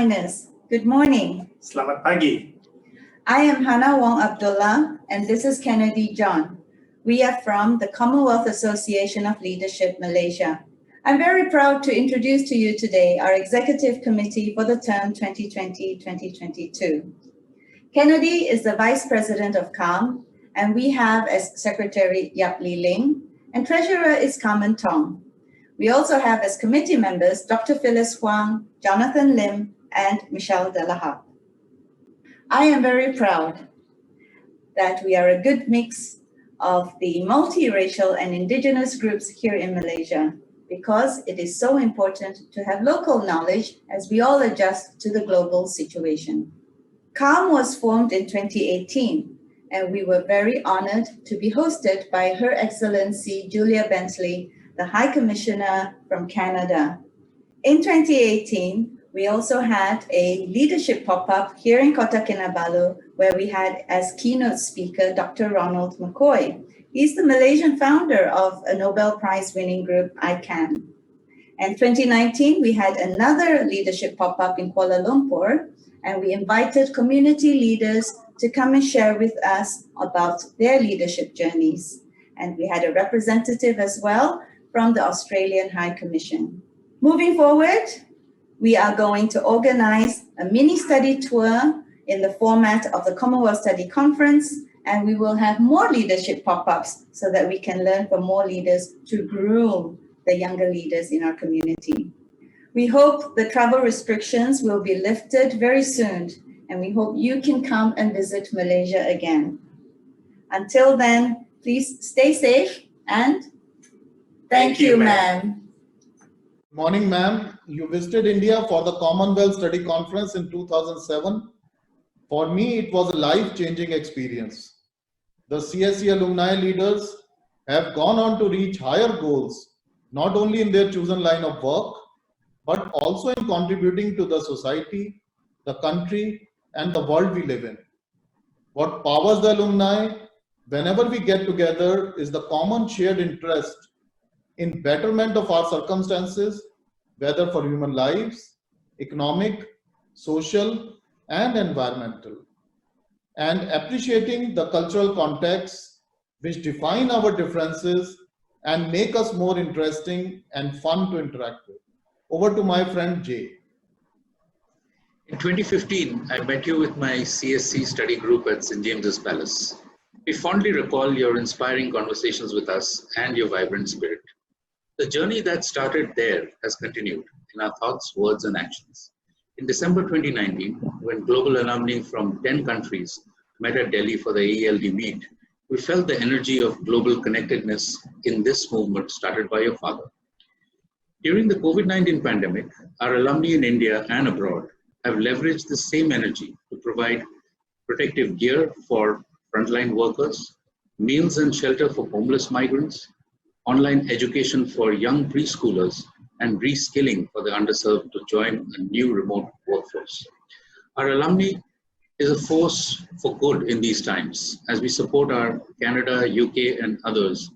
Highness, good morning. Selamat pagi. I am Hannah Wong Abdullah, and this is Kennedy John. We are from the Commonwealth Association of Leadership, Malaysia. I'm very proud to introduce to you today our Executive Committee for the term 2020-2022. Kennedy is the Vice President of CALM, and we have as Secretary Yap Lee Ling, and Treasurer is Carmen Tong. We also have as committee members Dr. Phyllis Huang, Jonathan Lim, and Michelle Delahaye. I am very proud that we are a good mix of the multiracial and indigenous groups here in Malaysia, because it is so important to have local knowledge as we all adjust to the global situation. CALM was formed in 2018, and we were very honored to be hosted by Her Excellency Julia Bentley, the High Commissioner from Canada. In 2018, we also had a leadership pop-up here in Kota Kinabalu, where we had as keynote speaker Dr. Ronald McCoy. He's the Malaysian founder of a Nobel Prize-winning group, ICANN. And 2019, we had another leadership pop-up in Kuala Lumpur, and we invited community leaders to come and share with us about their leadership journeys. And we had a representative as well from the Australian High Commission. Moving forward, we are going to organize a mini study tour in the format of the Commonwealth Study Conference, and we will have more leadership pop-ups so that we can learn from more leaders to groom the younger leaders in our community. We hope the travel restrictions will be lifted very soon, and we hope you can come and visit Malaysia again. Until then, please stay safe and thank you, ma'am. Morning, ma'am. You visited India for the Commonwealth Study Conference in 2007. For me, it was a life-changing experience. The CSC alumni leaders have gone on to reach higher goals, not only in their chosen line of work, but also in contributing to the society, the country, and the world we live in. What powers the alumni whenever we get together is the common shared interest in betterment of our circumstances, whether for human lives, economic, social, and environmental, and appreciating the cultural contexts which define our differences and make us more interesting and fun to interact with. Over to my friend Jay. In 2015, I met you with my CSC study group at St. James's Palace. We fondly recall your inspiring conversations with us and your vibrant spirit. The journey that started there has continued in our thoughts, words, and actions. In December 2019, when global alumni from 10 countries met at Delhi for the AELD meet, we felt the energy of global connectedness in this movement started by your father. During the COVID-19 pandemic, our alumni in India and abroad have leveraged the same energy to provide protective gear for frontline workers, meals and shelter for homeless migrants, online education for young preschoolers, and reskilling for the underserved to join a new remote workforce. Our alumni is a force for good in these times as we support our Canada, UK, and others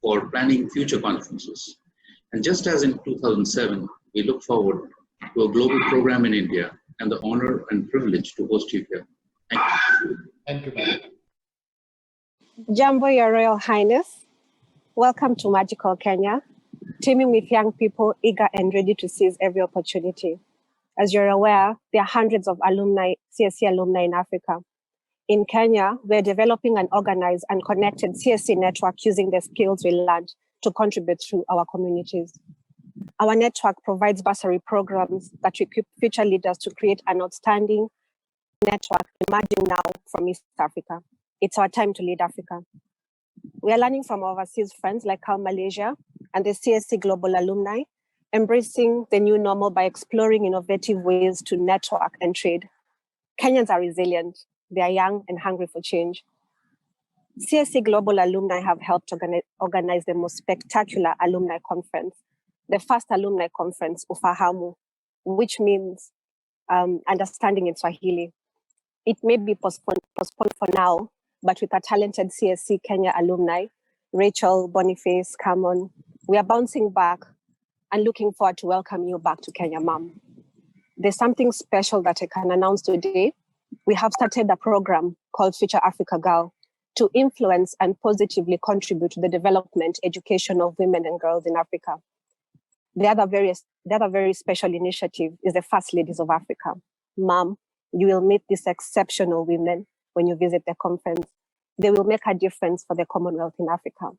for planning future conferences. And just as in 2007, we look forward to a global program in India and the honor and privilege to host you here. Thank you. Thank you, ma'am. Jambo, Your Royal Highness. Welcome to magical Kenya, teeming with young people eager and ready to seize every opportunity. As you're aware, there are hundreds of alumni, CSC alumni in Africa. In Kenya, we're developing an organized and connected CSC network using the skills we learned to contribute to our communities. Our network provides bursary programs that equip future leaders to create an outstanding network emerging now from East Africa. It's our time to lead Africa. We are learning from overseas friends like CALM Malaysia and the CSC Global Alumni, embracing the new normal by exploring innovative ways to network and trade. Kenyans are resilient. They are young and hungry for change. CSC Global Alumni have helped organize the most spectacular alumni conference, the first alumni conference, Ufahamu, which means understanding in Swahili. It may be postponed for now, but with our talented CSC Kenya alumni, Rachel, Boniface, Camon, we are bouncing back and looking forward to welcome you back to Kenya, Mom. there's something special that I can announce today. We have started a program called Future Africa Girl to influence and positively contribute to the development, education of women and girls in Africa. The other very special initiative is the First Ladies of Africa. Mom, you will meet these exceptional women when you visit the conference. They will make a difference for the Commonwealth in Africa.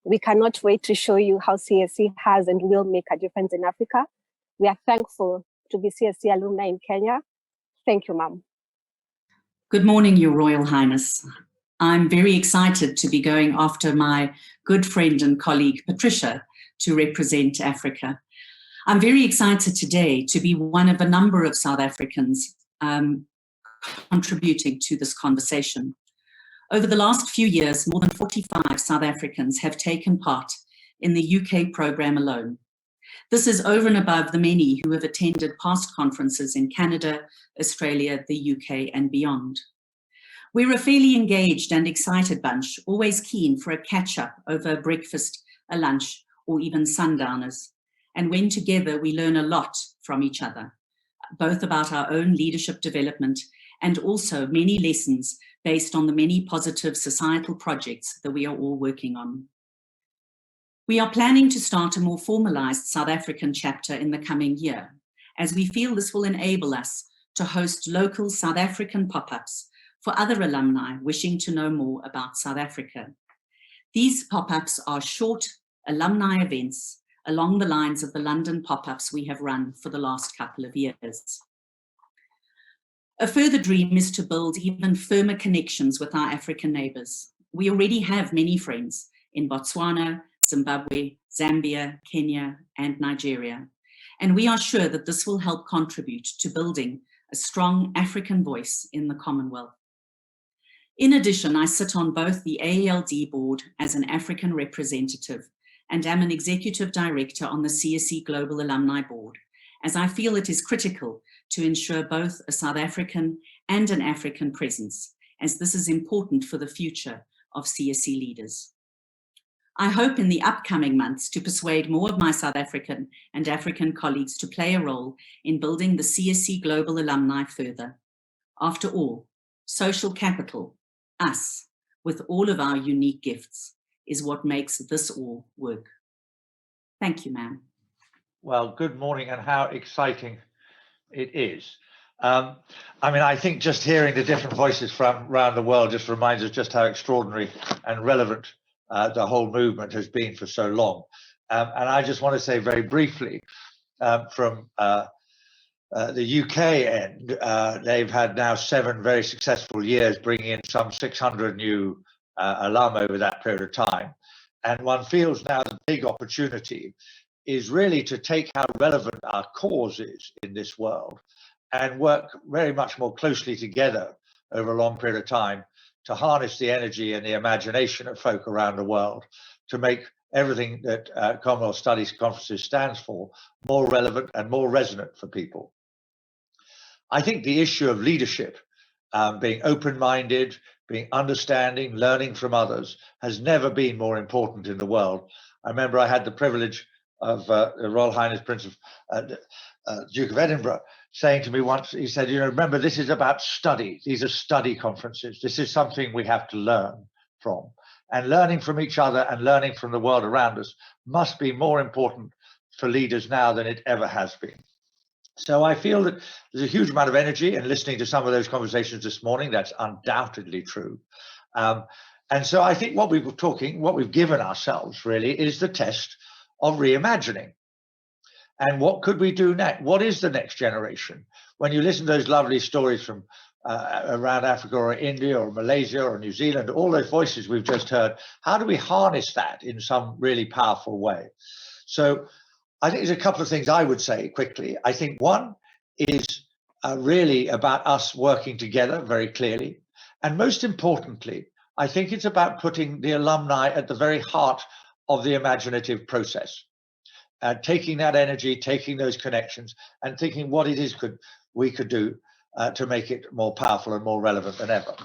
We cannot wait to show you how CSC has and will make a difference in Africa. We are thankful to be CSC alumni in Kenya. Thank you, Mom. Good morning, Your Royal Highness. I'm very excited to be going after my good friend and colleague, Patricia, to represent Africa. I'm very excited today to be one of a number of South Africans contributing to this conversation. Over the last few years, more than 45 South Africans have taken part in the UK program alone. This is over and above the many who have attended past conferences in Canada, Australia, the UK, and beyond. We're a fairly engaged and excited bunch, always keen for a catch-up over breakfast, a lunch, or even sundowners. And when together, we learn a lot from each other, both about our own leadership development and also many lessons based on the many positive societal projects that we are all working on. We are planning to start a more formalized South African chapter in the coming year, as we feel this will enable us to host local South African pop-ups for other alumni wishing to know more about South Africa. These pop-ups are short alumni events along the lines of the London pop-ups we have run for the last couple of years. A further dream is to build even firmer connections with our African neighbours. We already have many friends in Botswana, Zimbabwe, Zambia, Kenya, and Nigeria. And we are sure that this will help contribute to building a strong African voice in the Commonwealth. In addition, I sit on both the AELD board as an African representative and am an executive director on the CSC Global Alumni Board, as I feel it is critical to ensure both a South African and an African presence, as this is important for the future of CSC leaders. I hope in the upcoming months to persuade more of my South African and African colleagues to play a role in building the CSC Global Alumni further. After all, social capital, us, with all of our unique gifts, is what makes this all work. Thank you, ma'am. Well, good morning, and how exciting it is. I think just hearing the different voices from around the world just reminds us just how extraordinary and relevant the whole movement has been for so long. And I just want to say very briefly, from the UK end, they've had now 7 very successful years, bringing in some 600 new alum over that period of time. And one feels now the big opportunity is really to take how relevant our cause is in this world and work very much more closely together over a long period of time to harness the energy and the imagination of folk around the world to make everything that Commonwealth Studies Conferences stands for more relevant and more resonant for people. I think the issue of leadership, being open-minded, being understanding, learning from others, has never been more important in the world. I remember I had the privilege of the Royal Highness Prince of Duke of Edinburgh saying to me once, he said, remember, this is about study. These are study conferences. This is something we have to learn from. And learning from each other and learning from the world around us must be more important for leaders now than it ever has been. So I feel that there's a huge amount of energy in listening to some of those conversations this morning. That's undoubtedly true. And so I think what we've given ourselves really is the test of reimagining. And what could we do next? What is the next generation? When you listen to those lovely stories from around Africa or India or Malaysia or New Zealand, all those voices we've just heard, how do we harness that in some really powerful way? So I think there's a couple of things I would say quickly. I think one is really about us working together very clearly. And most importantly, I think it's about putting the alumni at the very heart of the imaginative process. Taking that energy, taking those connections, and thinking what it is we could do to make it more powerful and more relevant than ever.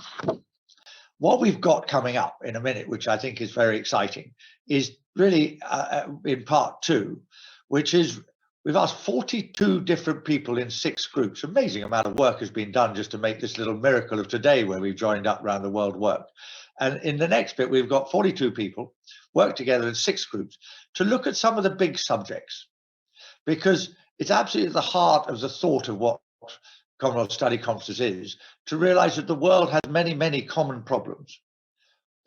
What we've got coming up in a minute, which I think is very exciting, is really in part 2, which is We've asked 42 different people in 6 groups. Amazing amount of work has been done just to make this little miracle of today where we've joined up around the world work. And in the next bit, we've got 42 people work together in 6 groups to look at some of the big subjects, because it's absolutely at the heart of the thought of what Commonwealth Study Conferences is, to realize that the world has many, many common problems.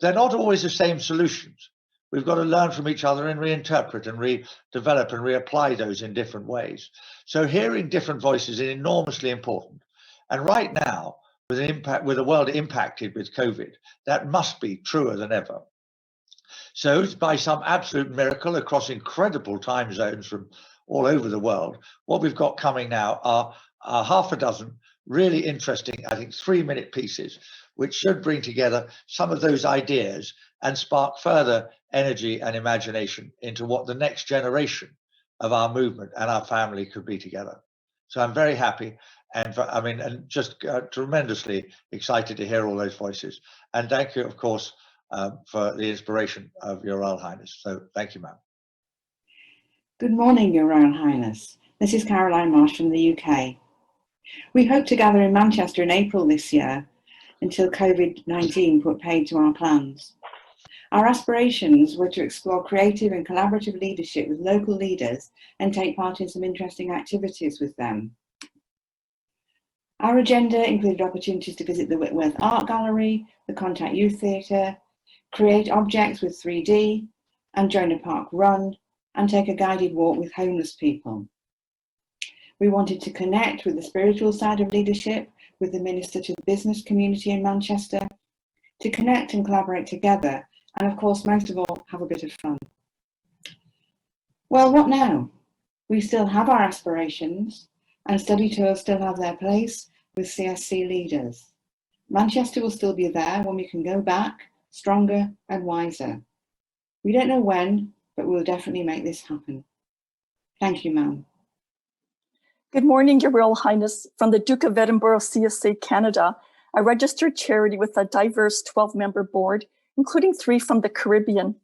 They're not always the same solutions. We've got to learn from each other and reinterpret and redevelop and reapply those in different ways. So hearing different voices is enormously important. And right now, with the world impacted with COVID, that must be truer than ever. So by some absolute miracle across incredible time zones from all over the world, what we've got coming now are half a dozen really interesting, I think, 3-minute pieces, which should bring together some of those ideas and spark further energy and imagination into what the next generation of our movement and our family could be together. So I'm very happy and just tremendously excited to hear all those voices. And thank you, of course, for the inspiration of Your Royal Highness. So thank you, ma'am. Good morning, Your Royal Highness. This is Caroline Marsh from the UK. We hope to gather in Manchester in April this year until COVID-19 put paid to our plans. Our aspirations were to explore creative and collaborative leadership with local leaders and take part in some interesting activities with them. Our agenda included opportunities to visit the Whitworth Art Gallery, the Contact Youth Theatre, create objects with 3D, and join a park run, and take a guided walk with homeless people. We wanted to connect with the spiritual side of leadership, with the Minister to the business community in Manchester, to connect and collaborate together, and of course, most of all, have a bit of fun. Well, what now? We still have our aspirations, and study tours still have their place with CSC leaders. Manchester will still be there when we can go back, stronger and wiser. We don't know when, but we'll definitely make this happen. Thank you, ma'am. Good morning, Your Royal Highness. From the Duke of Edinburgh CSA Canada, a registered charity with a diverse 12-member board, including 3 from the Caribbean.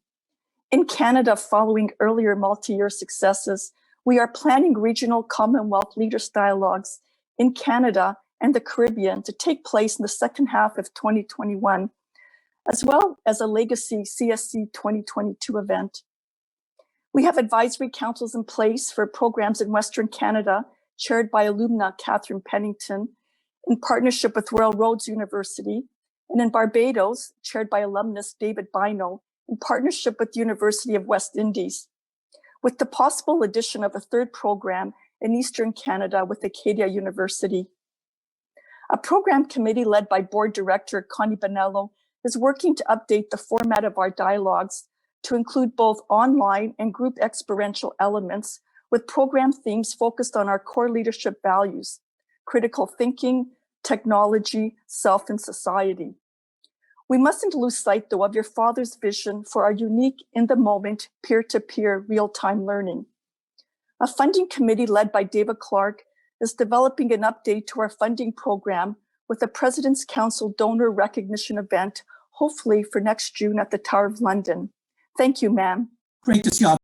In Canada, following earlier multi-year successes, we are planning regional Commonwealth Leaders Dialogues in Canada and the Caribbean to take place in the second half of 2021, as well as a legacy CSC 2022 event. We have advisory councils in place for programs in Western Canada, chaired by alumna Catherine Pennington, in partnership with Royal Roads University, and in Barbados, chaired by alumnus David Bino, in partnership with the University of West Indies, with the possible addition of a 3rd program in Eastern Canada with Acadia University. A program committee led by board director Connie Bonello is working to update the format of our dialogues to include both online and group experiential elements, with program themes focused on our core leadership values: critical thinking, technology, self, and society. We mustn't lose sight, though, of your father's vision for our unique, in-the-moment, peer-to-peer, real-time learning. A funding committee led by David Clark is developing an update to our funding program with a President's Council donor recognition event, hopefully for next June at the Tower of London. Thank you, ma'am. Great to see you all.